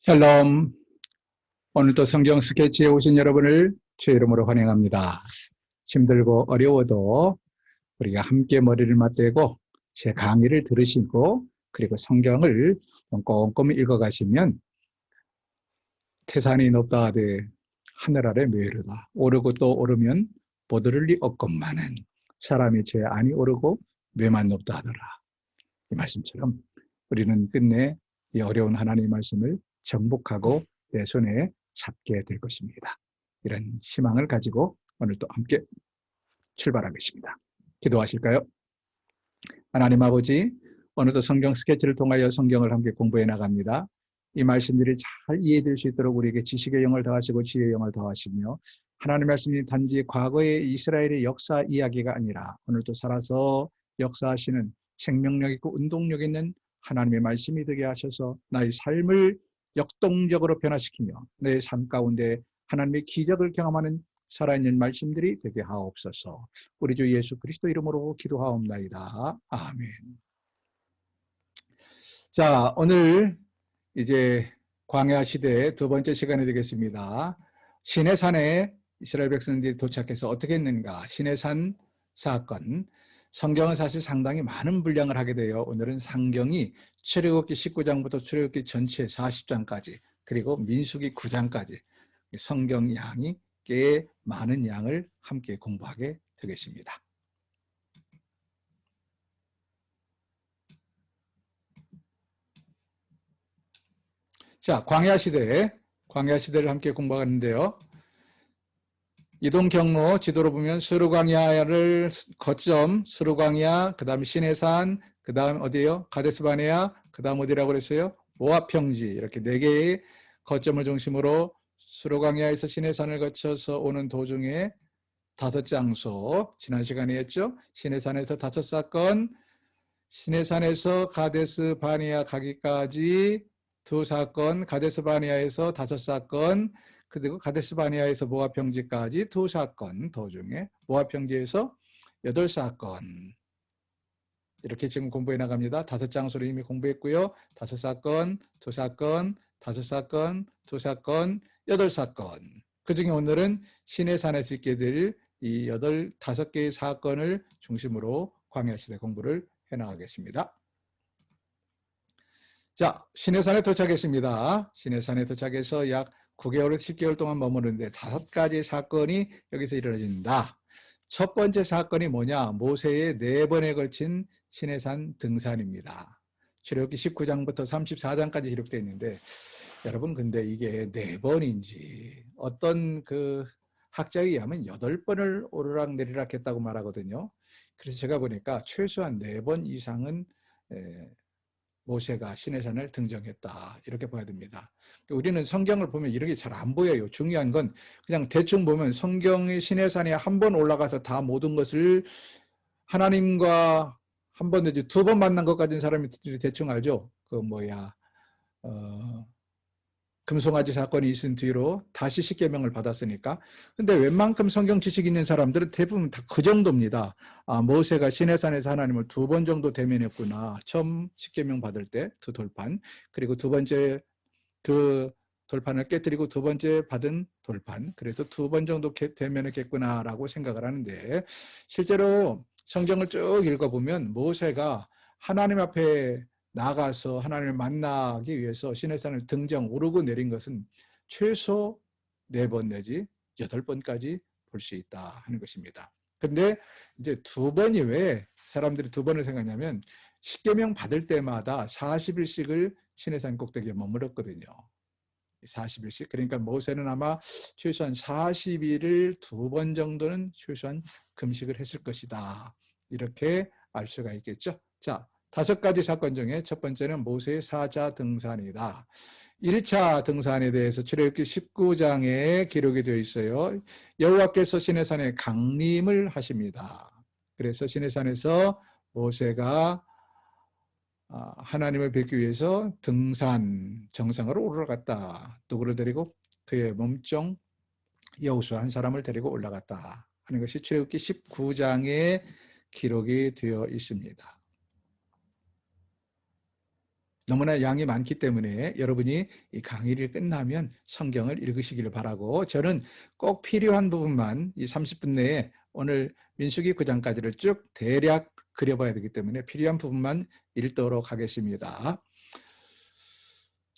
샬롬. 오늘도 성경 스케치에 오신 여러분을 주의 이름으로 환영합니다. 힘들고 어려워도 우리가 함께 머리를 맞대고 제 강의를 들으시고 그리고 성경을 좀 꼼꼼히 읽어가시면 태산이 높다 하되 하늘 아래 메르다. 오르고 또 오르면 보들을 리 없건만은 사람이 제 안이 오르고 뇌만 높다 하더라. 이 말씀처럼 우리는 끝내 이 어려운 하나님의 말씀을 정복하고 내 손에 잡게 될 것입니다. 이런 희망을 가지고 오늘 또 함께 출발하겠습니다. 기도하실까요? 하나님 아버지, 오늘도 성경 스케치를 통하여 성경을 함께 공부해 나갑니다. 이 말씀들이 잘 이해될 수 있도록 우리에게 지식의 영을 더하시고 지혜의 영을 더하시며 하나님의 말씀이 단지 과거의 이스라엘의 역사 이야기가 아니라 오늘도 살아서 역사하시는 생명력 있고 운동력 있는 하나님의 말씀이 되게 하셔서 나의 삶을 역동적으로 변화시키며 내 삶 가운데 하나님의 기적을 경험하는 살아있는 말씀들이 되게 하옵소서. 우리 주 예수 그리스도 이름으로 기도하옵나이다. 아멘. 자, 오늘 이제 광야 시대의 두 번째 시간이 되겠습니다. 시내산에 이스라엘 백성들이 도착해서 어떻게 했는가? 시내산 사건. 성경은 사실 상당히 많은 분량을 하게 돼요. 오늘은 상경이 출애굽기 19장부터 출애굽기 전체 40장까지 그리고 민수기 9장까지 성경 양이 꽤 많은 양을 함께 공부하게 되겠습니다. 자, 광야 시대를 함께 공부하는데요. 이동 경로 지도로 보면 스루광야를 거점 스루광야, 그다음 시내산, 그다음 어디예요? 가데스바네아, 그다음 어디라고 그랬어요? 모압 평지. 이렇게 네 개의 거점을 중심으로 스루광야에서 시내산을 거쳐서 오는 도중에 5장소, 지난 시간에 했죠? 시내산에서 5사건, 시내산에서 가데스 바네아 가기까지 2사건, 가데스 바네아에서 5사건, 그리고 가데스 바네아에서 모압 평지까지 2사건, 도중에 모압 평지에서 8사건. 이렇게 지금 공부해 나갑니다. 5장소를 이미 공부했고요. 5사건, 2사건, 5사건, 2사건, 8사건. 그 중에 오늘은 시내산에서 있게 될 이 5개의 사건을 중심으로 광야시대 공부를 해나가겠습니다. 자, 시내산에 도착했습니다. 시내산에 도착해서 약 9개월에서 10개월 동안 머무르는데 5가지 사건이 여기서 이루어진다. 첫 번째 사건이 뭐냐? 모세의 4번에 걸친 시내산 등산입니다. 출애굽기 19장부터 34장까지 기록되어 있는데 여러분 근데 이게 4번인지 어떤 그 학자에 의하면 8번을 오르락내리락 했다고 말하거든요. 그래서 제가 보니까 최소한 4번 이상은 모세가 시내산을 등정했다 이렇게 봐야 됩니다. 우리는 성경을 보면 이런 게 잘 안 보여요. 중요한 건 그냥 대충 보면 성경의 시내산에 한 번 올라가서 다 모든 것을 하나님과 한 번 내지 2번 만난 것 가진 사람이 대충 알죠. 그 뭐야 금송아지 사건이 있은 뒤로 다시 십계명을 받았으니까. 근데 웬만큼 성경 지식 있는 사람들은 대부분 다 그 정도입니다. 아, 모세가 시내산에서 하나님을 2번 정도 대면했구나. 처음 십계명 받을 때 두 돌판, 그리고 두 번째 그 돌판을 깨뜨리고 두 번째 받은 돌판, 그래서 2번 정도 대면했겠구나라고 생각을 하는데 실제로 성경을 쭉 읽어보면 모세가 하나님 앞에 나가서 하나님을 만나기 위해서 시내산을 등정 오르고 내린 것은 최소 4번 내지 8번까지 볼 수 있다 하는 것입니다. 근데 이제 2번이 왜 사람들이 2번을 생각하냐면 십계명 받을 때마다 40일씩을 시내산 꼭대기에 머물렀거든요. 40일씩. 그러니까 모세는 아마 최소한 40일을 2번 정도는 최소한 금식을 했을 것이다. 이렇게 알 수가 있겠죠. 자, 5가지 사건 중에 첫 번째는 모세의 사자 등산이다. 1차 등산에 대해서 출애굽기 19장에 기록이 되어 있어요. 여호와께서 시내산에 강림을 하십니다. 그래서 시내산에서 모세가 하나님을 뵙기 위해서 등산 정상으로 올라갔다. 누구를 데리고? 그의 몸종 여호수아 한 사람을 데리고 올라갔다 하는 것이 출애굽기 19장에 기록이 되어 있습니다. 너무나 양이 많기 때문에 여러분이 이 강의를 끝나면 성경을 읽으시기를 바라고, 저는 꼭 필요한 부분만 이 30분 내에 오늘 민수기 9장까지를 쭉 대략 그려봐야 되기 때문에 필요한 부분만 읽도록 하겠습니다.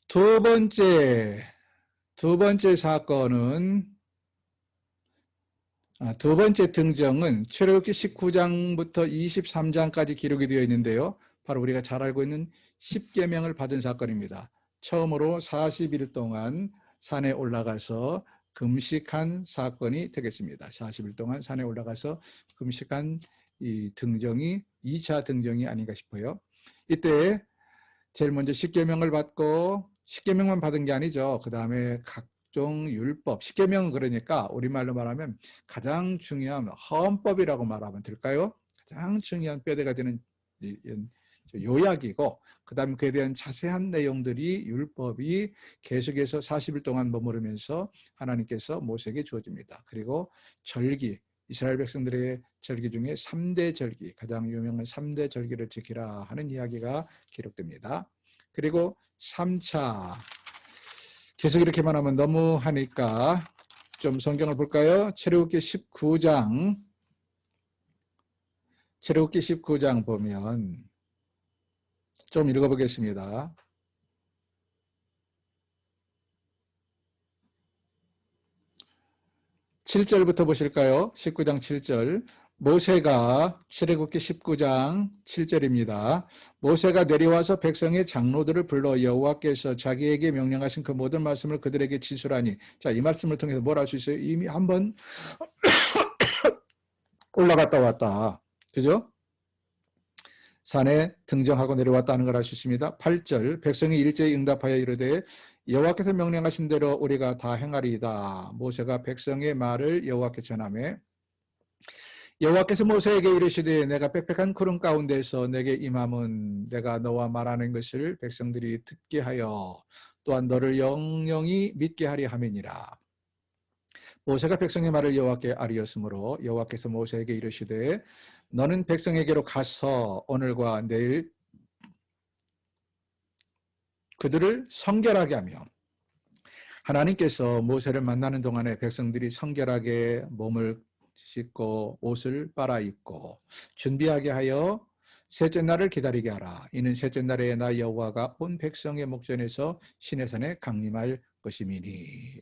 두 번째 사건은, 두 번째 등정은 출애굽기 19장부터 23장까지 기록이 되어 있는데요. 바로 우리가 잘 알고 있는 십계명을 받은 사건입니다. 처음으로 40일 동안 산에 올라가서 금식한 사건이 되겠습니다. 40일 동안 산에 올라가서 금식한 이 등정이 2차 등정이 아닌가 싶어요. 이때 제일 먼저 십계명을 받고, 십계명만 받은 게 아니죠. 그 다음에 각종 율법, 십계명은 그러니까 우리말로 말하면 가장 중요한 헌법이라고 말하면 될까요? 가장 중요한 뼈대가 되는 요약이고, 그 다음에 그에 대한 자세한 내용들이, 율법이 계속해서 40일 동안 머무르면서 하나님께서 모세에게 주어집니다. 그리고 절기, 이스라엘 백성들의 절기 중에 3대 절기, 가장 유명한 3대 절기를 지키라 하는 이야기가 기록됩니다. 그리고 3차, 계속 이렇게만 하면 너무 하니까 좀 성경을 볼까요? 출애굽기 19장 보면 좀 읽어보겠습니다. 7절부터 보실까요? 19장 7절. 모세가, 출애굽기 19장 7절입니다. 모세가 내려와서 백성의 장로들을 불러 여호와께서 자기에게 명령하신 그 모든 말씀을 그들에게 지수라니. 자, 이 말씀을 통해서 뭘 할 수 있어요? 이미 한번 올라갔다 왔다. 그죠? 산에 등정하고 내려왔다는 걸 알 수 있습니다. 8절. 백성이 일제히 응답하여 이르되 여호와께서 명령하신 대로 우리가 다 행하리이다. 모세가 백성의 말을 여호와께 전하매 여호와께서 모세에게 이르시되 내가 빽빽한 구름 가운데서 내게 임함은 내가 너와 말하는 것을 백성들이 듣게 하여 또한 너를 영영히 믿게 하리 함이니라. 모세가 백성의 말을 여호와께 아뢰었으므로 여호와께서 모세에게 이르시되 너는 백성에게로 가서 오늘과 내일 그들을 성결하게 하며, 하나님께서 모세를 만나는 동안에 백성들이 성결하게 몸을 씻고 옷을 빨아 입고 준비하게 하여 셋째 날을 기다리게 하라. 이는 셋째 날에 나 여호와가 온 백성의 목전에서 시내산에 강림할 것임이니.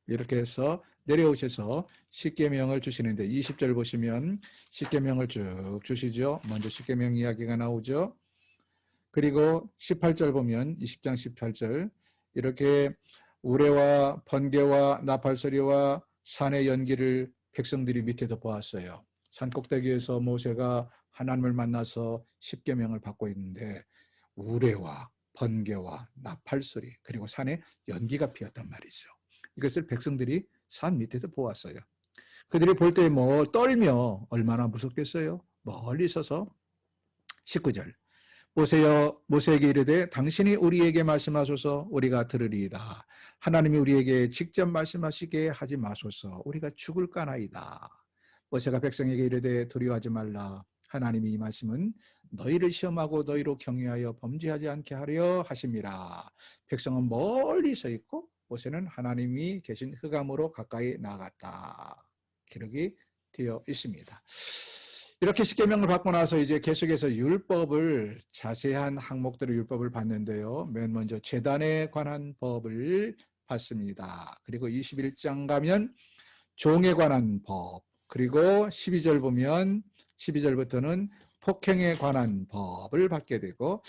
이렇게 해서 내려오셔서 십계명을 주시는데 20절 보시면 십계명을 쭉 주시죠. 먼저 십계명 이야기가 나오죠. 그리고 18절 보면 20장 18절 이렇게 우레와 번개와 나팔소리와 산의 연기를 백성들이 밑에서 보았어요. 산꼭대기에서 모세가 하나님을 만나서 십계명을 받고 있는데 우레와 번개와 나팔소리 그리고 산에 연기가 피었단 말이죠. 이것을 백성들이 산 밑에서 보았어요. 그들이 볼 때 뭐 떨며 얼마나 무섭겠어요. 멀리 서서 19절 모세에게 이르되 당신이 우리에게 말씀하소서 우리가 들으리이다. 하나님이 우리에게 직접 말씀하시게 하지 마소서 우리가 죽을까나이다. 모세가 백성에게 이르되 두려워하지 말라. 하나님이 이 말씀은 너희를 시험하고 너희로 경외하여 범죄하지 않게 하려 하심이라. 백성은 멀리 서 있고 모세는 하나님이 계신 흑암으로 가까이 나아갔다. 기록이 되어 있습니다. 이렇게 십계명을 받고 나서 이제 계속해서 율법을, 자세한 항목들의 율법을 받는데요. 맨 먼저 제단에 관한 법을 받습니다. 그리고 21장 가면 종에 관한 법, 그리고 12절 보면 12절부터는 폭행에 관한 법을 받게 되고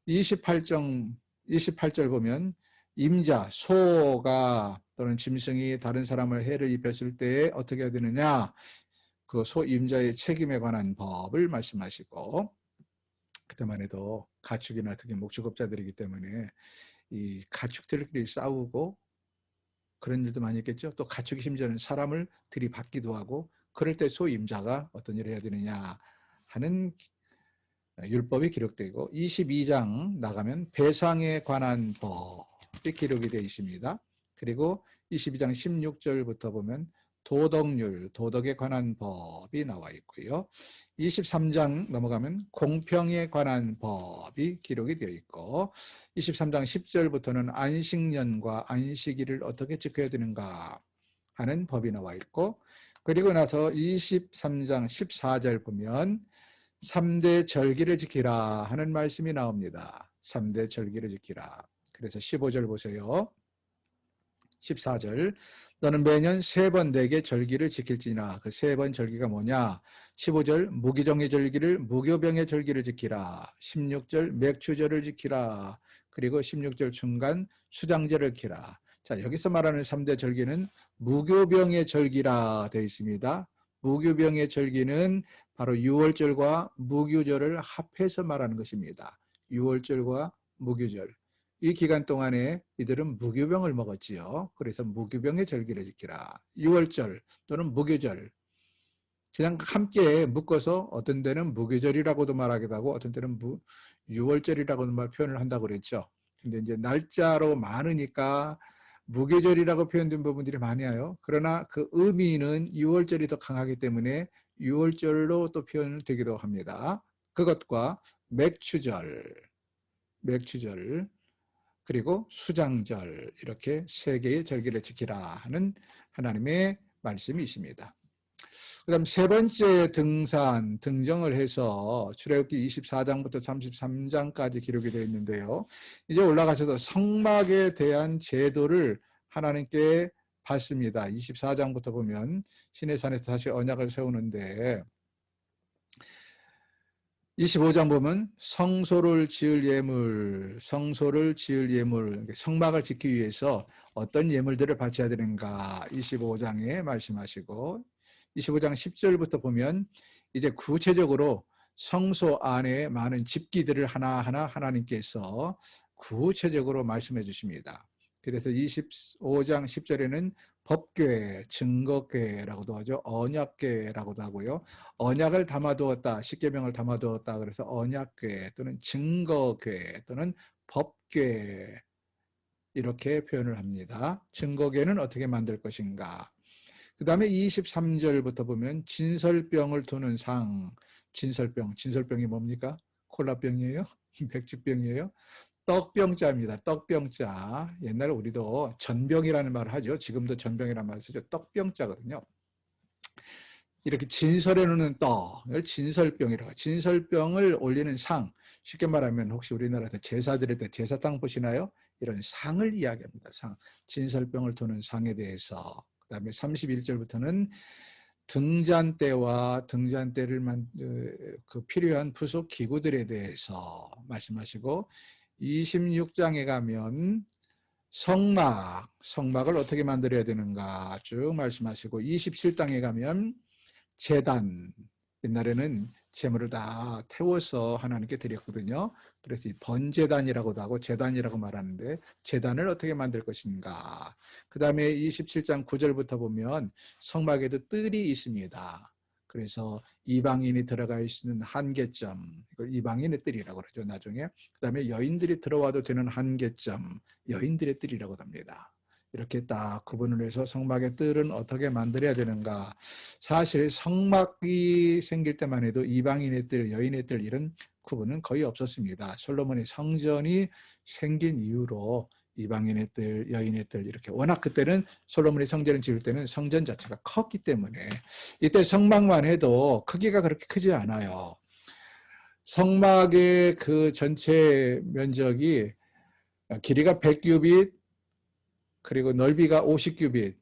28절 보면 임자, 소가 또는 짐승이 다른 사람을 해를 입혔을 때 어떻게 해야 되느냐, 그 소임자의 책임에 관한 법을 말씀하시고, 그때만 해도 가축이나 특히 목축업자들이기 때문에 이 가축들끼리 싸우고 그런 일도 많이 있겠죠. 또 가축이 심지어는 사람을 들이받기도 하고 그럴 때 소임자가 어떤 일을 해야 되느냐 하는 율법이 기록되고 22장 나가면 배상에 관한 법이 기록이 되어 있습니다. 그리고 22장 16절부터 보면 도덕률, 도덕에 관한 법이 나와 있고요. 23장 넘어가면 공평에 관한 법이 기록이 되어 있고 23장 10절부터는 안식년과 안식일을 어떻게 지켜야 되는가 하는 법이 나와 있고 그리고 나서 23장 14절 보면 3대 절기를 지키라 하는 말씀이 나옵니다. 3대 절기를 지키라. 그래서 15절 보세요. 14절 너는 매년 3번 내게 절기를 지킬지니라. 그 3번 절기가 뭐냐? 15절 무기정의 절기를 무교병의 절기를 지키라. 16절 맥추절을 지키라. 그리고 16절 중간 수장절을 지키라. 자, 여기서 말하는 3대 절기는 무교병의 절기라 되어 있습니다. 무교병의 절기는 바로 유월절과 무교절을 합해서 말하는 것입니다. 유월절과 무교절. 이 기간 동안에 이들은 무교병을 먹었지요. 그래서 무교병의 절기를 지키라. 유월절 또는 무교절. 그냥 함께 묶어서 어떤 데는 무교절이라고도 말하기도 하고 어떤 때는 유월절이라고도 표현을 한다고 그랬죠. 근데 이제 날짜로 많으니까 무교절이라고 표현된 부분들이 많이 와요. 그러나 그 의미는 유월절이 더 강하기 때문에 유월절로 또 표현되기도 합니다. 그것과 맥추절, 그리고 수장절 이렇게 3개의 절기를 지키라 하는 하나님의 말씀이 있습니다. 그 다음 3번째 등정을 해서 출애굽기 24장부터 33장까지 기록이 되어 있는데요. 이제 올라가셔서 성막에 대한 제도를 하나님께 받습니다. 24장부터 보면 시내산에서 다시 언약을 세우는데 25장 보면 성소를 지을 예물, 성막을 짓기 위해서 어떤 예물들을 바쳐야 되는가 25장에 말씀하시고 25장 10절부터 보면 이제 구체적으로 성소 안에 많은 집기들을 하나하나 하나님께서 구체적으로 말씀해 주십니다. 그래서 25장 10절에는 법궤, 증거궤라고도 하죠. 언약궤라고도 하고요. 언약을 담아두었다, 십계명을 담아두었다. 그래서 언약궤 또는 증거궤 또는 법궤 이렇게 표현을 합니다. 증거궤는 어떻게 만들 것인가? 그 다음에 23절부터 보면 진설병을 두는 상, 진설병이 뭡니까? 콜라병이에요? 백주병이에요? 떡병자입니다. 떡병자. 옛날에 우리도 전병이라는 말을 하죠. 지금도 전병이라는 말을 쓰죠. 떡병자거든요. 이렇게 진설해 놓는 떡을 진설병이라고. 진설병을 올리는 상. 쉽게 말하면 혹시 우리나라에서 제사 드릴 때 제사상 보시나요? 이런 상을 이야기합니다. 상. 진설병을 두는 상에 대해서. 그 다음에 31절부터는 등잔대와 등잔대를 필요한 부속 기구들에 대해서 말씀하시고 26장에 가면 성막을 어떻게 만들어야 되는가 쭉 말씀하시고 27장에 가면 제단, 옛날에는 제물을 다 태워서 하나님께 드렸거든요. 그래서 이 번제단이라고도 하고 제단이라고 말하는데 제단을 어떻게 만들 것인가. 그 다음에 27장 9절부터 보면 성막에도 뜰이 있습니다. 그래서 이방인이 들어가 있는 한계점, 이걸 이방인의 뜰이라고 그러죠. 나중에 그 다음에 여인들이 들어와도 되는 한계점, 여인들의 뜰이라고 합니다. 이렇게 딱 구분을 해서 성막의 뜰은 어떻게 만들어야 되는가. 사실 성막이 생길 때만 해도 이방인의 뜰, 여인의 뜰 이런 구분은 거의 없었습니다. 솔로몬의 성전이 생긴 이후로 이방인의 뜰, 여인의 뜰 이렇게 워낙 그때는 솔로몬이 성전을 지을 때는 성전 자체가 컸기 때문에 이때 성막만 해도 크기가 그렇게 크지 않아요. 성막의 그 전체 면적이 길이가 100규빗 그리고 넓이가 50규빗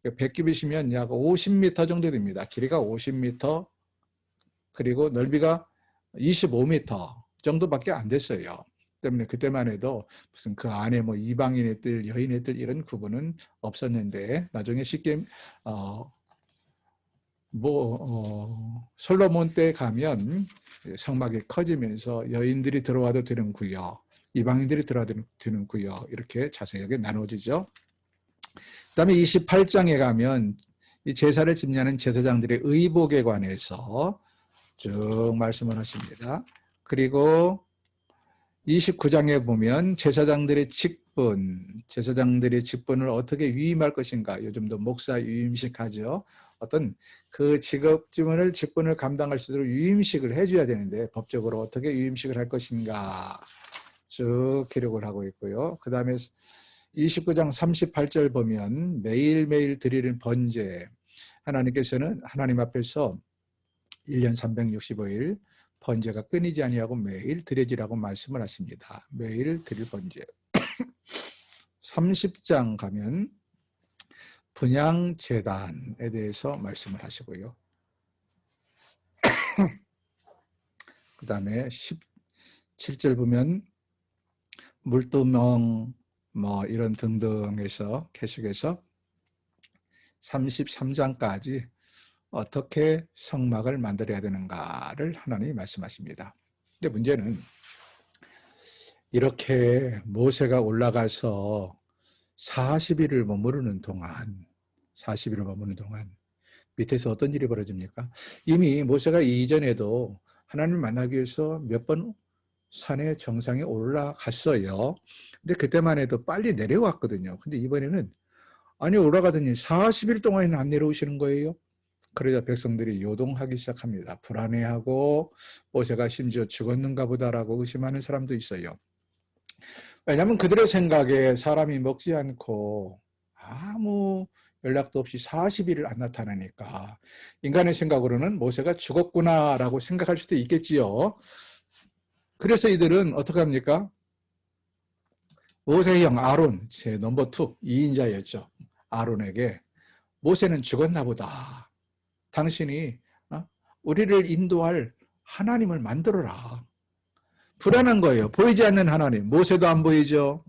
100규빗이면 약 50m 정도 됩니다. 길이가 50m 그리고 넓이가 25m 정도밖에 안 됐어요. 때문에 그때만 해도 무슨 그 안에 뭐 이방인의 뜰, 여인의 뜰 이런 구분은 없었는데 나중에 쉽게 솔로몬 때 가면 성막이 커지면서 여인들이 들어와도 되는 구역, 이방인들이 들어와도 되는 구역 이렇게 자세하게 나눠지죠. 그 다음에 28장에 가면 이 제사를 집례하는 제사장들의 의복에 관해서 쭉 말씀을 하십니다. 그리고 29장에 보면 제사장들의 직분, 제사장들의 직분을 어떻게 위임할 것인가. 요즘도 목사 위임식 하죠. 어떤 그 직분을 감당할 수 있도록 위임식을 해줘야 되는데 법적으로 어떻게 위임식을 할 것인가 쭉 기록을 하고 있고요. 그 다음에 29장 38절 보면 매일매일 드리는 번제, 하나님께서는 하나님 앞에서 1년 365일 번제가 끊이지 아니하고 매일 드려지라고 말씀을 하십니다. 매일 드릴 번제. 30장 가면 분향제단에 대해서 말씀을 하시고요. 그 다음에 17절 보면 물두멍 뭐 이런 등등에서 계속해서 33장까지 어떻게 성막을 만들어야 되는가를 하나님이 말씀하십니다. 근데 문제는 이렇게 모세가 올라가서 40일을 머무르는 동안 밑에서 어떤 일이 벌어집니까? 이미 모세가 이전에도 하나님을 만나기 위해서 몇 번 산의 정상에 올라갔어요. 근데 그때만 해도 빨리 내려왔거든요. 근데 이번에는 아니 올라가더니 40일 동안은 안 내려오시는 거예요. 그러자 백성들이 요동하기 시작합니다. 불안해하고 모세가 심지어 죽었는가 보다라고 의심하는 사람도 있어요. 왜냐하면 그들의 생각에 사람이 먹지 않고 아무 연락도 없이 40일을 안 나타나니까 인간의 생각으로는 모세가 죽었구나라고 생각할 수도 있겠지요. 그래서 이들은 어떻게 합니까? 모세의 형 아론, 제 넘버 2, 2인자였죠. 아론에게 모세는 죽었나 보다. 당신이 우리를 인도할 하나님을 만들어라. 불안한 거예요. 보이지 않는 하나님. 모세도 안 보이죠.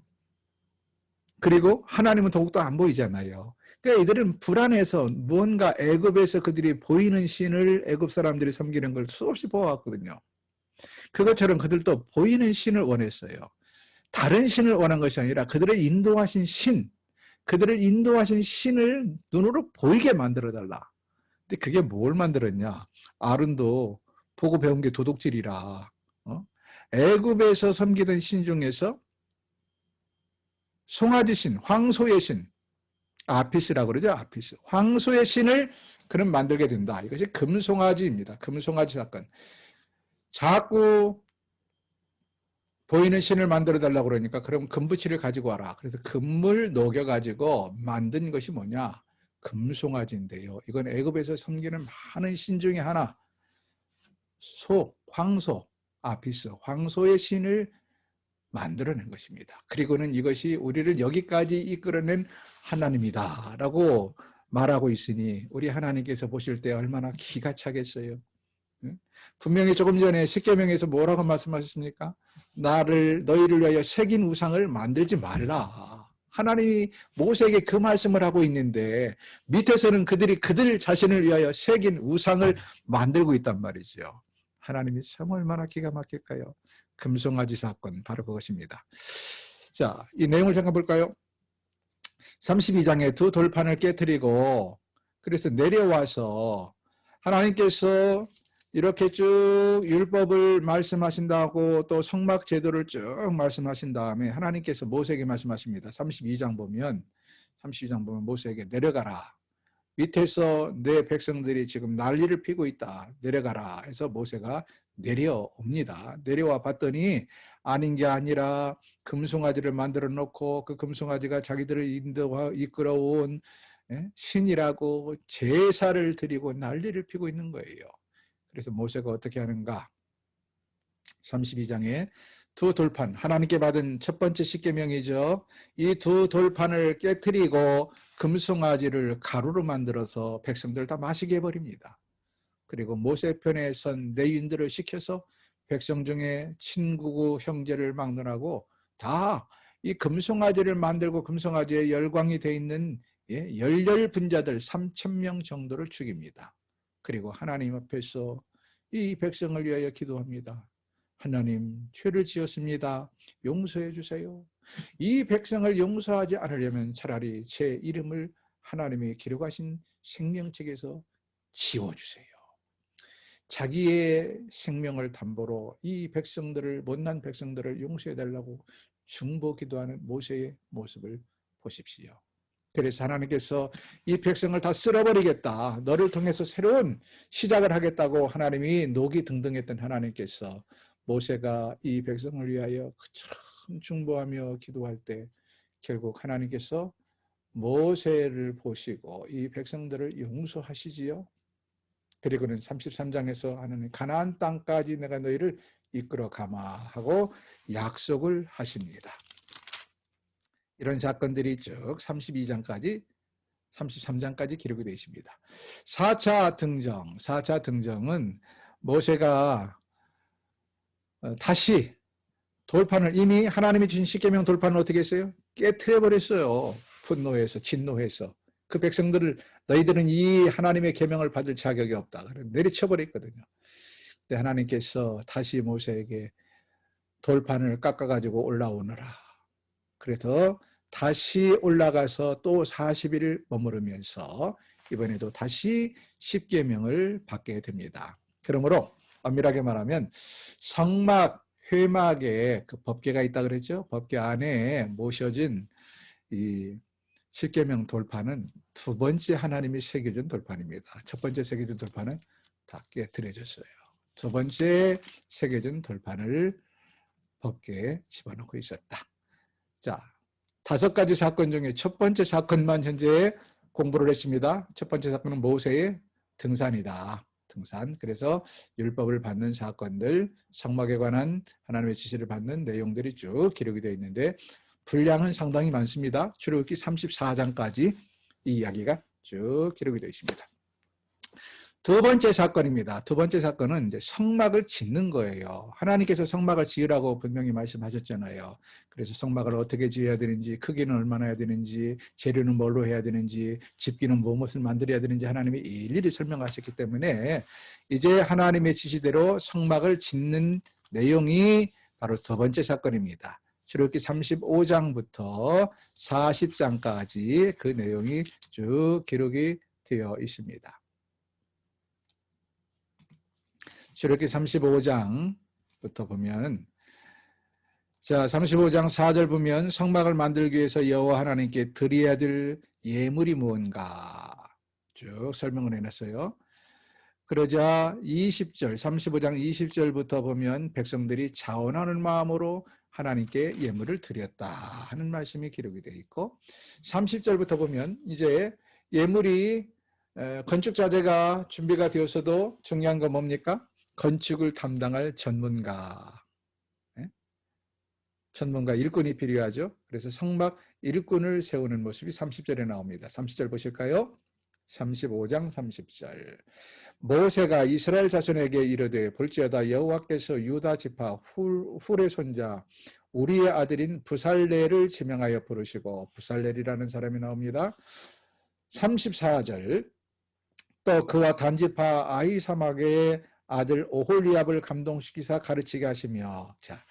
그리고 하나님은 더욱더 안 보이잖아요. 그러니까 이들은 불안해서 무언가 애굽에서 그들이 보이는 신을 애굽 사람들이 섬기는 걸 수없이 보아왔거든요. 그것처럼 그들도 보이는 신을 원했어요. 다른 신을 원한 것이 아니라 그들을 인도하신 신을 눈으로 보이게 만들어달라. 근데 그게 뭘 만들었냐? 아론도 보고 배운 게 도둑질이라. 애굽에서 섬기던 신 중에서 송아지 신, 황소의 신, 아피스라고 그러죠. 아피스. 황소의 신을 그는 만들게 된다. 이것이 금송아지입니다. 금송아지 사건. 자꾸 보이는 신을 만들어 달라고 그러니까 그럼 금붙이를 가지고 와라. 그래서 금을 녹여 가지고 만든 것이 뭐냐? 금송아지인데요. 이건 애굽에서 섬기는 많은 신 중에 하나. 황소, 아피스, 황소의 신을 만들어낸 것입니다. 그리고는 이것이 우리를 여기까지 이끌어낸 하나님이다 라고 말하고 있으니 우리 하나님께서 보실 때 얼마나 기가 차겠어요. 분명히 조금 전에 십계명에서 뭐라고 말씀하셨습니까? 너희를 위하여 새긴 우상을 만들지 말라. 하나님이 모세에게 그 말씀을 하고 있는데 밑에서는 그들이 그들 자신을 위하여 새긴 우상을 만들고 있단 말이죠. 하나님이 참 얼마나 기가 막힐까요? 금송아지 사건 바로 그것입니다. 자, 이 내용을 잠깐 볼까요? 32장에 두 돌판을 깨뜨리고 그래서 내려와서 하나님께서 이렇게 쭉 율법을 말씀하신다고 또 성막 제도를 쭉 말씀하신 다음에 하나님께서 모세에게 말씀하십니다. 32장 보면 모세에게 내려가라. 밑에서 내 백성들이 지금 난리를 피고 있다. 내려가라 해서 모세가 내려옵니다. 내려와 봤더니 아닌 게 아니라 금송아지를 만들어 놓고 그 금송아지가 자기들을 이끌어온 신이라고 제사를 드리고 난리를 피고 있는 거예요. 그래서 모세가 어떻게 하는가? 32장에 두 돌판, 하나님께 받은 첫 번째 십계명이죠. 이 두 돌판을 깨트리고 금송아지를 가루로 만들어서 백성들 다 마시게 해버립니다. 그리고 모세 편에 선 레위인들을 시켜서 백성 중에 친구고 형제를 막론하고 다 이 금송아지를 만들고 금송아지에 열광이 돼 있는 열렬분자들 3,000명 정도를 죽입니다. 그리고 하나님 앞에서 이 백성을 위하여 기도합니다. 하나님, 죄를 지었습니다. 용서해 주세요. 이 백성을 용서하지 않으려면 차라리 제 이름을 하나님이 기록하신 생명책에서 지워주세요. 자기의 생명을 담보로 이 백성들을, 못난 백성들을 용서해달라고 중보 기도하는 모세의 모습을 보십시오. 그래서 하나님께서 이 백성을 다 쓸어버리겠다, 너를 통해서 새로운 시작을 하겠다고 하나님이 녹이 등등했던 하나님께서 모세가 이 백성을 위하여 그처럼 중보하며 기도할 때 결국 하나님께서 모세를 보시고 이 백성들을 용서하시지요. 그리고는 33장에서 하나님 가나안 땅까지 내가 너희를 이끌어 가마 하고 약속을 하십니다. 이런 사건들이 쭉 32장까지 33장까지 기록이 되어 있습니다. 4차 등정은 모세가 다시 돌판을, 이미 하나님이 주신 십계명 돌판을 어떻게 했어요? 깨트려 버렸어요. 분노해서, 진노해서. 그 백성들을, 너희들은 이 하나님의 계명을 받을 자격이 없다, 내리쳐 버렸거든요. 근데 하나님께서 다시 모세에게 돌판을 깎아가지고 올라오너라. 그래서 다시 올라가서 또 40일을 머무르면서 이번에도 다시 십계명을 받게 됩니다. 그러므로 엄밀하게 말하면 성막 회막에 그 법궤가 있다 그랬죠. 법궤 안에 모셔진 이 십계명 돌판은 두 번째 하나님이 새겨준 돌판입니다. 첫 번째 새겨준 돌판은 다 깨트려졌어요. 두 번째 새겨준 돌판을 법궤에 집어넣고 있었다. 자, 5가지 사건 중에 첫 번째 사건만 현재 공부를 했습니다. 첫 번째 사건은 모세의 등산이다. 등산. 그래서 율법을 받는 사건들, 성막에 관한 하나님의 지시를 받는 내용들이 쭉 기록이 되어 있는데 분량은 상당히 많습니다. 출애굽기 34장까지 이 이야기가 쭉 기록이 되어 있습니다. 두 번째 사건입니다. 두 번째 사건은 이제 성막을 짓는 거예요. 하나님께서 성막을 지으라고 분명히 말씀하셨잖아요. 그래서 성막을 어떻게 지어야 되는지, 크기는 얼마나 해야 되는지, 재료는 뭘로 해야 되는지, 집기는 무엇을 만들어야 되는지 하나님이 일일이 설명하셨기 때문에 이제 하나님의 지시대로 성막을 짓는 내용이 바로 두 번째 사건입니다. 출애굽기 35장부터 40장까지 그 내용이 쭉 기록이 되어 있습니다. 출애굽기 35장부터 보면, 자, 35장 4절 보면 성막을 만들기 위해서 여호와 하나님께 드려야 될 예물이 무언가 쭉 설명을 해놨어요. 그러자 20절, 35장 20절부터 보면 백성들이 자원하는 마음으로 하나님께 예물을 드렸다 하는 말씀이 기록이 되어 있고, 30절부터 보면 이제 예물이 건축 자재가 준비가 되었어도 중요한 건 뭡니까? 건축을 담당할 전문가, 전문가 일꾼이 필요하죠. 그래서 성막 일꾼을 세우는 모습이 30절에 나옵니다. 30절 보실까요? 35장 30절. 모세가 이스라엘 자손에게 이르되 볼지어다 여호와께서 유다 지파 훌의 손자 우리의 아들인 부살렐을 지명하여 부르시고, 부살렐이라는 사람이 나옵니다. 34절. 또 그와 단지파 아히사막의 아들 오홀리압을 감동시키사 가르치게 하시며, 자,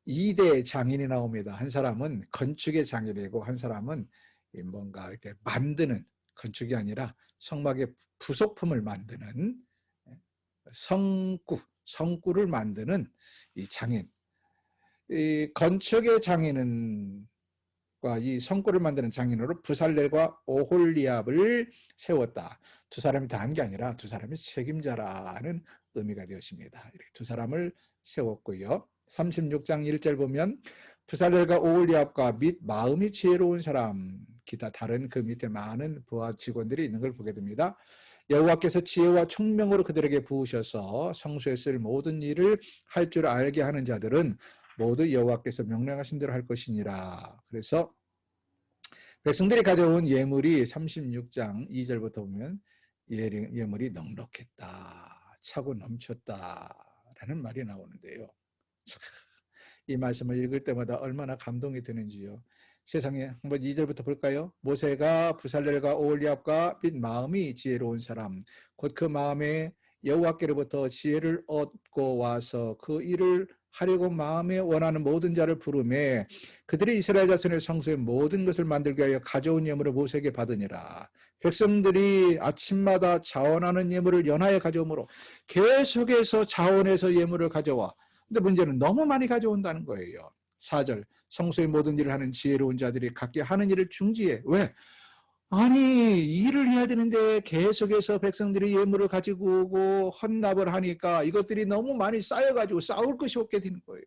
2대 장인이 나옵니다. 한 사람은 건축의 장인이고 한 사람은 뭔가 이렇게 만드는, 건축이 아니라 성막의 부속품을 만드는 성구를 만드는 이 장인. 이 건축의 장인은 이 성구를 만드는 장인으로 부살렐과 오홀리압을 세웠다. 두 사람이 다 한 게 아니라 두 사람이 책임자라는 의미가 되었습니다. 이렇게 두 사람을 세웠고요. 36장 1절 보면 부살렐과 오홀리압과 및 마음이 지혜로운 사람, 기타 다른 그 밑에 많은 부하 직원들이 있는 걸 보게 됩니다. 여호와께서 지혜와 총명으로 그들에게 부으셔서 성소에 쓸 모든 일을 할 줄 알게 하는 자들은 모두 여호와께서 명령하신 대로 할 것이니라. 그래서 백성들이 가져온 예물이 36장 2절부터 보면 예물이 넉넉했다, 차고 넘쳤다라는 말이 나오는데요. 이 말씀을 읽을 때마다 얼마나 감동이 드는지요. 세상에, 한번 2절부터 볼까요? 모세가 부살렐과 오홀리압과 및 마음이 지혜로운 사람, 곧 그 마음에 여호와께로부터 지혜를 얻고 와서 그 일을 하려고 마음에 원하는 모든 자를 부르매 그들이 이스라엘 자손의 성소의 모든 것을 만들게 하여 가져온 예물을 모세에게 받으니라. 백성들이 아침마다 자원하는 예물을 연하에 가져오므로 계속해서 자원해서 예물을 가져와. 근데 문제는 너무 많이 가져온다는 거예요. 4절 성소의 모든 일을 하는 지혜로운 자들이 각기 하는 일을 중지해. 왜? 아니 일을 해야 되는데 계속해서 백성들이 예물을 가지고 오고 헌납을 하니까 이것들이 너무 많이 쌓여가지고 싸울 것이 없게 되는 거예요.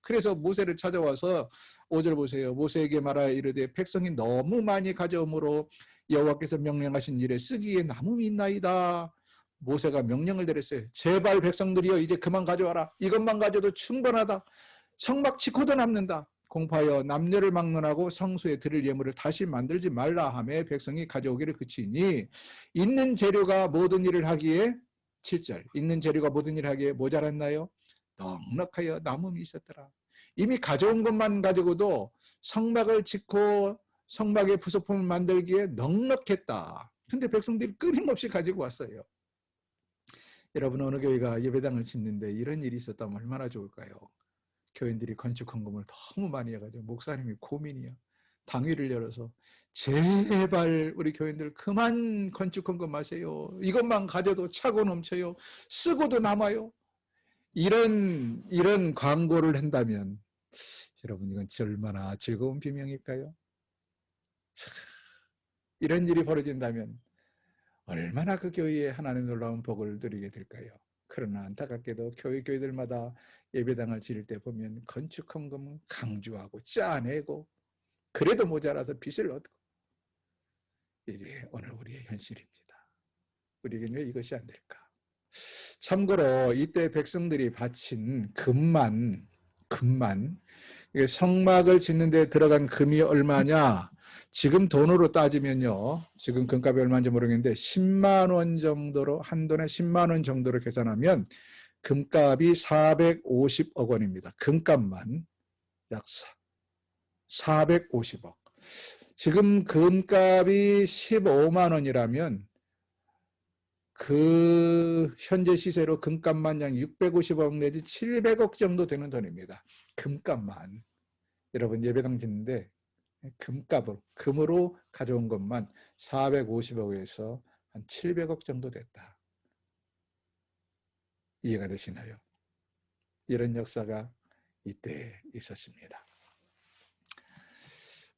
그래서 모세를 찾아와서 5절 보세요. 모세에게 말하여 이르되 백성이 너무 많이 가져오므로 여호와께서 명령하신 일에 쓰기에 남음이 있나이다. 모세가 명령을 내렸어요. 제발 백성들이여 이제 그만 가져와라. 이것만 가져도 충분하다. 성막 지코도 남는다. 공파여 남녀를 막론하고 성소에 드릴 예물을 다시 만들지 말라 하며 백성이 가져오기를 그치니 있는 재료가 모든 일을 하기에 7절 있는 재료가 모든 일을 하기에 모자랐나요? 넉넉하여 남음이 있었더라. 이미 가져온 것만 가지고도 성막을 짓고 성막의 부속품을 만들기에 넉넉했다. 근데 백성들이 끊임없이 가지고 왔어요. 여러분 어느 교회가 예배당을 짓는데 이런 일이 있었다면 얼마나 좋을까요? 교인들이 건축 헌금을 너무 많이 해가지고 목사님이 고민이야. 당회를 열어서 제발 우리 교인들 그만 건축 헌금하세요. 이것만 가져도 차고 넘쳐요. 쓰고도 남아요. 이런 광고를 한다면 여러분 이건 얼마나 즐거운 비명일까요? 이런 일이 벌어진다면 얼마나 그 교회에 하나님 놀라운 복을 누리게 될까요? 그러나 안타깝게도 교회들마다 예배당을 지을 때 보면 건축 헌금은 강조하고 짜내고 그래도 모자라서 빚을 얻고 이게 오늘 우리의 현실입니다. 우리에게는 왜 이것이 안 될까? 참고로 이때 백성들이 바친 금만 성막을 짓는 데 들어간 금이 얼마냐? 지금 돈으로 따지면요. 지금 금값이 얼마인지 모르겠는데 10만 원 정도로 한 돈에 10만 원 정도로 계산하면 금값이 450억 원입니다. 금값만 약 450억. 지금 금값이 15만 원이라면 그 현재 시세로 금값만 약 650억 내지 700억 정도 되는 돈입니다. 금값만. 여러분 예배당 짓는데 금으로 가져온 것만 450억에서 한 700억 정도 됐다. 이해가 되시나요? 이런 역사가 이때 있었습니다.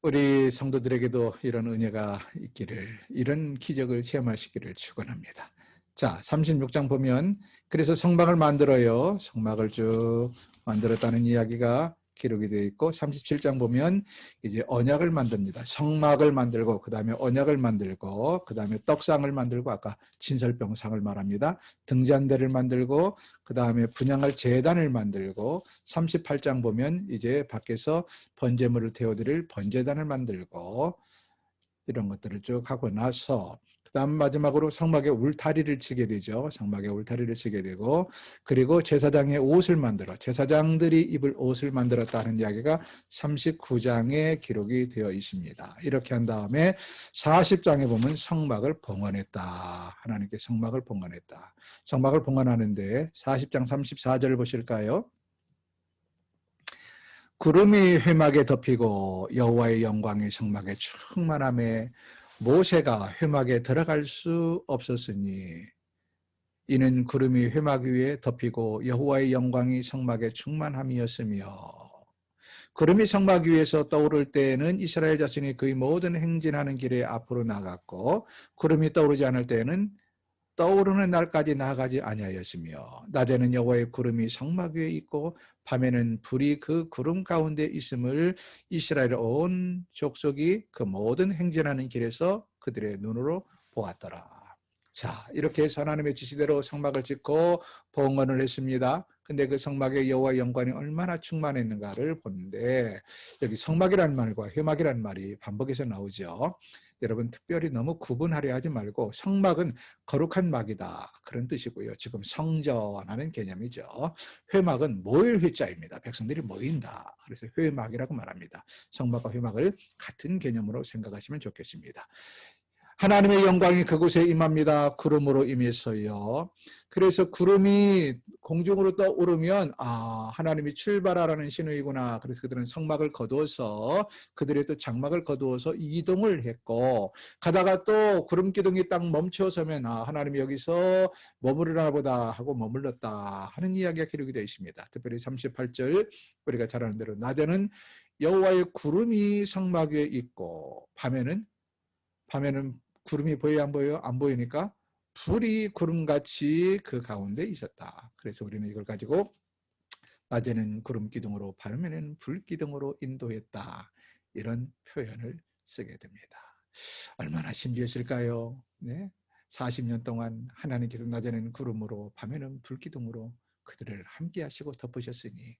우리 성도들에게도 이런 은혜가 있기를, 이런 기적을 체험하시기를 축원합니다. 자, 36장 보면 그래서 성막을 만들어요. 성막을 쭉 만들었다는 이야기가 기록이 되어 있고 37장 보면 이제 언약을 만듭니다. 성막을 만들고 그 다음에 언약을 만들고 그 다음에 떡상을 만들고 아까 진설병상을 말합니다. 등잔대를 만들고 그 다음에 분향할 제단을 만들고 38장 보면 이제 밖에서 번제물을 태워드릴 번제단을 만들고 이런 것들을 쭉 하고 나서 그다음 마지막으로 성막에 울타리를 치게 되죠. 성막에 울타리를 치게 되고 그리고 제사장의 옷을 만들어 제사장들이 입을 옷을 만들었다는 이야기가 39장에 기록이 되어 있습니다. 이렇게 한 다음에 40장에 보면 성막을 봉헌했다. 하나님께 성막을 봉헌했다. 성막을 봉헌하는데 40장 34절을 보실까요? 구름이 회막에 덮이고 여호와의 영광이 성막에 충만함에 모세가 회막에 들어갈 수 없었으니 이는 구름이 회막 위에 덮이고 여호와의 영광이 성막에 충만함이었으며 구름이 성막 위에서 떠오를 때에는 이스라엘 자손이 그의 모든 행진하는 길에 앞으로 나갔고 구름이 떠오르지 않을 때에는 떠오르는 날까지 나아가지 아니하였으며 낮에는 여호와의 구름이 성막 위에 있고 밤에는 불이 그 구름 가운데 있음을 이스라엘 온 족속이 그 모든 행진하는 길에서 그들의 눈으로 보았더라. 자, 이렇게 해서 하나님의 지시대로 성막을 짓고 봉헌을 했습니다. 근데 그 성막에 여호와의 영광이 얼마나 충만했는가를 보는데 여기 성막이라는 말과 회막이라는 말이 반복해서 나오죠. 여러분 특별히 너무 구분하려 하지 말고 성막은 거룩한 막이다 그런 뜻이고요. 지금 성전하는 개념이죠. 회막은 모일 회자입니다. 백성들이 모인다. 그래서 회막이라고 말합니다. 성막과 회막을 같은 개념으로 생각하시면 좋겠습니다. 하나님의 영광이 그곳에 임합니다. 구름으로 임해서요. 그래서 구름이 공중으로 떠오르면 하나님이 출발하라는 신호이구나. 그래서 그들은 성막을 거두어서 그들의 또 장막을 거두어서 이동을 했고, 가다가 또 구름 기둥이 딱 멈춰서면 하나님이 여기서 머무르나 보다 하고 머물렀다 하는 이야기가 기록이 되어 있습니다. 특별히 38절 우리가 잘 아는 대로 낮에는 여호와의 구름이 성막 위에 있고 밤에는 구름이 보여요, 안 보여요? 안 보이니까 불이 구름같이 그 가운데 있었다. 그래서 우리는 이걸 가지고 낮에는 구름 기둥으로 밤에는 불 기둥으로 인도했다. 이런 표현을 쓰게 됩니다. 얼마나 신비했을까요? 네? 40년 동안 하나님께서 낮에는 구름으로 밤에는 불 기둥으로 그들을 함께 하시고 덮으셨으니.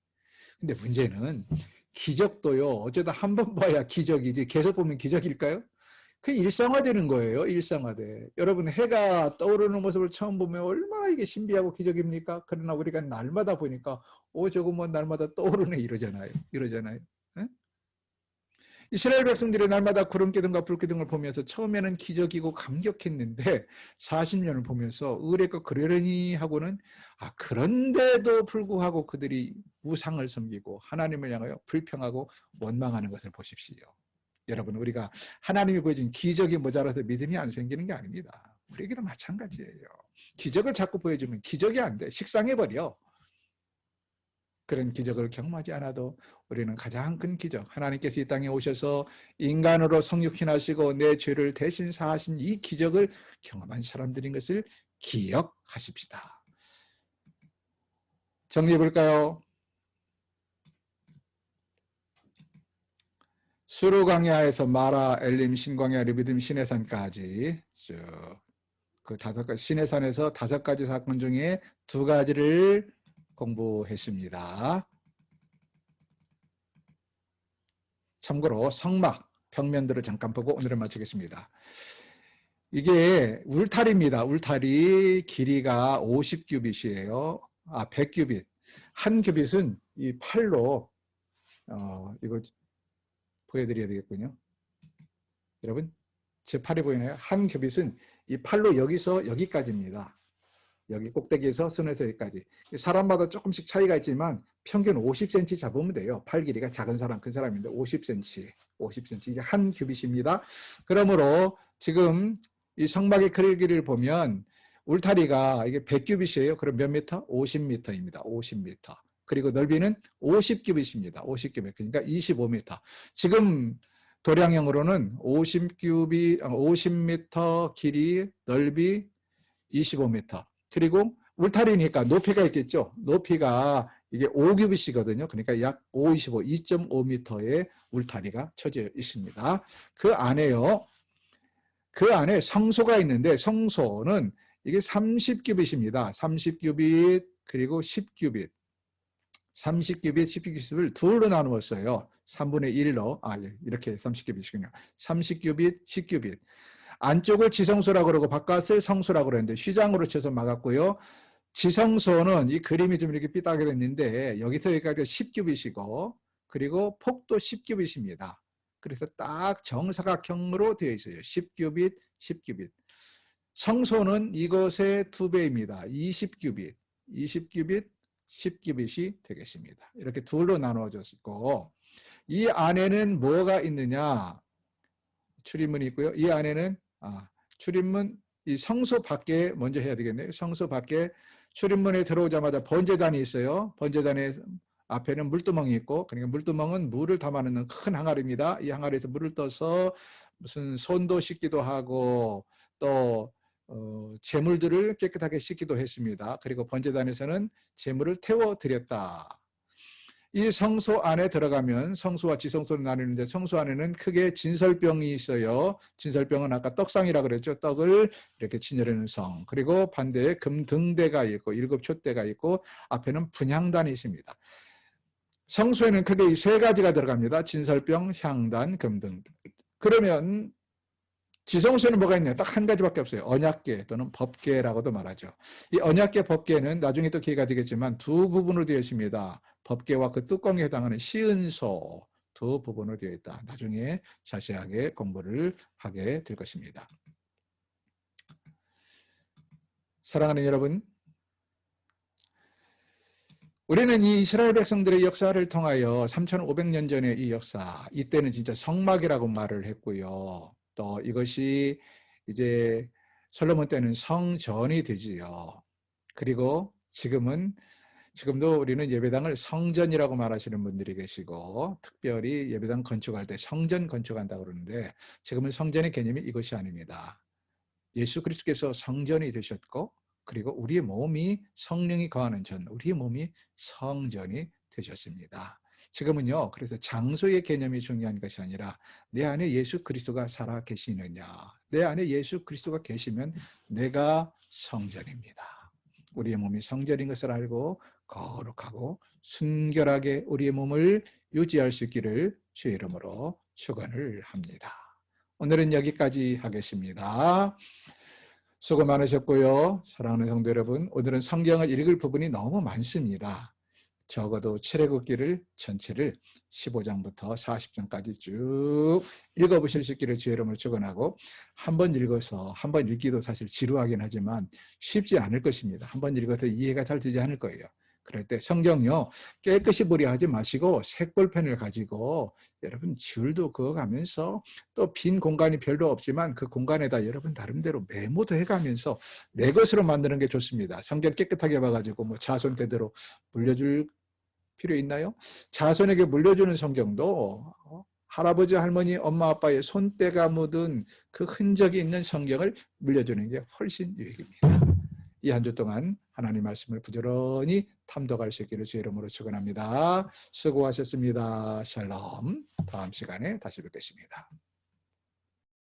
근데 문제는 기적도요. 어쩌다 한 번 봐야 기적이지 계속 보면 기적일까요? 그 일상화되는 거예요. 일상화돼. 여러분 해가 떠오르는 모습을 처음 보면 얼마나 이게 신비하고 기적입니까? 그러나 우리가 날마다 보니까 저거 뭐 날마다 떠오르네 이러잖아요. 에? 이스라엘 백성들이 날마다 구름 기둥과 불 기둥을 보면서 처음에는 기적이고 감격했는데 40년을 보면서 의뢰껏 그러려니 하고는 그런데도 불구하고 그들이 우상을 섬기고 하나님을 향하여 불평하고 원망하는 것을 보십시오. 여러분 우리가 하나님이 보여준 기적이 모자라서 믿음이 안 생기는 게 아닙니다. 우리에게도 마찬가지예요. 기적을 자꾸 보여주면 기적이 안 돼. 식상해버려. 그런 기적을 경험하지 않아도 우리는 가장 큰 기적, 하나님께서 이 땅에 오셔서 인간으로 성육신하시고 내 죄를 대신 사하신 이 기적을 경험한 사람들인 것을 기억하십시다. 정리해 볼까요? 수르강야에서 마라, 엘림, 신광야, 르비딤, 시내산까지 쭉 그 시내산에서 5가지 사건 중에 2가지를 공부했습니다. 참고로 성막, 벽면들을 잠깐 보고 오늘은 마치겠습니다. 이게 울타리입니다. 울타리 길이가 50규빗이에요. 100규빗. 한 규빗은 이 팔로 이거 보여드려야 되겠군요. 여러분 제 팔이 보이나요? 한 규빗은 이 팔로 여기서 여기까지입니다. 여기 꼭대기에서 손에서 여기까지. 사람마다 조금씩 차이가 있지만 평균 50cm 잡으면 돼요. 팔 길이가 작은 사람, 큰 사람인데 50cm. 이게 한 규빗입니다. 그러므로 지금 이 성막의 크기를 보면 울타리가 이게 100규빗이에요. 그럼 몇 미터? 50m입니다. 50m. 그리고 넓이는 50규빗입니다. 50규빗. 그러니까 25m. 지금 도량형으로는 50m 길이, 넓이 25m. 그리고 울타리니까 높이가 있겠죠. 높이가 이게 5규빗이거든요. 그러니까 약 525, 2.5m의 울타리가 쳐져 있습니다. 그 안에요. 그 안에 성소가 있는데 성소는 이게 30규빗입니다. 30규빗 그리고 10규빗. 30규빗, 10규빗을 둘로 나누었어요. 3분의 1로. 이렇게 30규빗이군요. 30규빗, 10규빗. 안쪽을 지성소라고 그러고 바깥을 성소라고 그러는데 휘장으로 쳐서 막았고요. 지성소는 이 그림이 좀 이렇게 삐딱하게 됐는데 여기서 여기까지 10규빗이고 그리고 폭도 10규빗입니다. 그래서 딱 정사각형으로 되어 있어요. 10규빗, 10규빗. 성소는 이것의 2배입니다. 20규빗, 20규빗, 10규빗이 되겠습니다. 이렇게 둘로 나누어졌고 이 안에는 뭐가 있느냐? 출입문이 있고요. 이 안에는 출입문, 이 성소 밖에 먼저 해야 되겠네요. 성소 밖에 출입문에 들어오자마자 번제단이 있어요. 번제단의 앞에는 물두멍이 있고, 그러니까 물두멍은 물을 담아놓는 큰 항아리입니다. 이 항아리에서 물을 떠서 무슨 손도 씻기도 하고 또 재물들을 깨끗하게 씻기도 했습니다. 그리고 번제단에서는 재물을 태워드렸다. 이 성소 안에 들어가면 성소와 지성소로 나뉘는데 성소 안에는 크게 진설병이 있어요. 진설병은 아까 떡상이라고 그랬죠. 떡을 이렇게 진열하는 성. 그리고 반대에 금등대가 있고 7촛대가 있고 앞에는 분향단이 있습니다. 성소에는 크게 이 3가지가 들어갑니다. 진설병, 향단, 금등. 그러면 지성소에는 뭐가 있나요? 딱 한 가지밖에 없어요. 언약궤 또는 법궤라고도 말하죠. 이 언약궤, 법궤는 나중에 또 기회가 되겠지만 2 부분으로 되어 있습니다. 법궤와 그 뚜껑에 해당하는 시은소 2 부분으로 되어 있다. 나중에 자세하게 공부를 하게 될 것입니다. 사랑하는 여러분, 우리는 이 이스라엘 백성들의 역사를 통하여 3,500년 전의 이 역사, 이때는 진짜 성막이라고 말을 했고요. 또 이것이 이제 솔로몬 때는 성전이 되지요. 그리고 지금도 우리는 예배당을 성전이라고 말하시는 분들이 계시고, 특별히 예배당 건축할 때 성전 건축한다고 그러는데, 지금은 성전의 개념이 이것이 아닙니다. 예수 그리스도께서 성전이 되셨고, 그리고 우리의 몸이 성령이 거하는 전, 우리의 몸이 성전이 되셨습니다. 지금은요, 그래서 장소의 개념이 중요한 것이 아니라 내 안에 예수 그리스도가 살아 계시느냐, 내 안에 예수 그리스도가 계시면 내가 성전입니다. 우리의 몸이 성전인 것을 알고 거룩하고 순결하게 우리의 몸을 유지할 수 있기를 주의 이름으로 축원을 합니다. 오늘은 여기까지 하겠습니다. 수고 많으셨고요. 사랑하는 성도 여러분, 오늘은 성경을 읽을 부분이 너무 많습니다. 적어도 출애굽기를 전체를 15장부터 40장까지 쭉 읽어보실 수 있기를 주의 이름으로 축원하고, 한번 읽어서 한번 읽기도 사실 지루하긴 하지만 쉽지 않을 것입니다. 한번 읽어서 이해가 잘 되지 않을 거예요. 그럴 때 성경요, 깨끗이 보려 하지 마시고 색볼펜을 가지고 여러분 줄도 그어가면서, 또 빈 공간이 별로 없지만 그 공간에다 여러분 나름대로 메모도 해가면서 내 것으로 만드는 게 좋습니다. 성경 깨끗하게 봐가지고 뭐 자손 대대로 물려줄 필요 있나요? 자손에게 물려주는 성경도 할아버지, 할머니, 엄마, 아빠의 손때가 묻은 그 흔적이 있는 성경을 물려주는 게 훨씬 유익입니다. 이 한 주 동안 하나님 말씀을 부지런히 탐독할 수 있기를 주의 이름으로 축원합니다. 수고하셨습니다. 샬롬. 다음 시간에 다시 뵙겠습니다.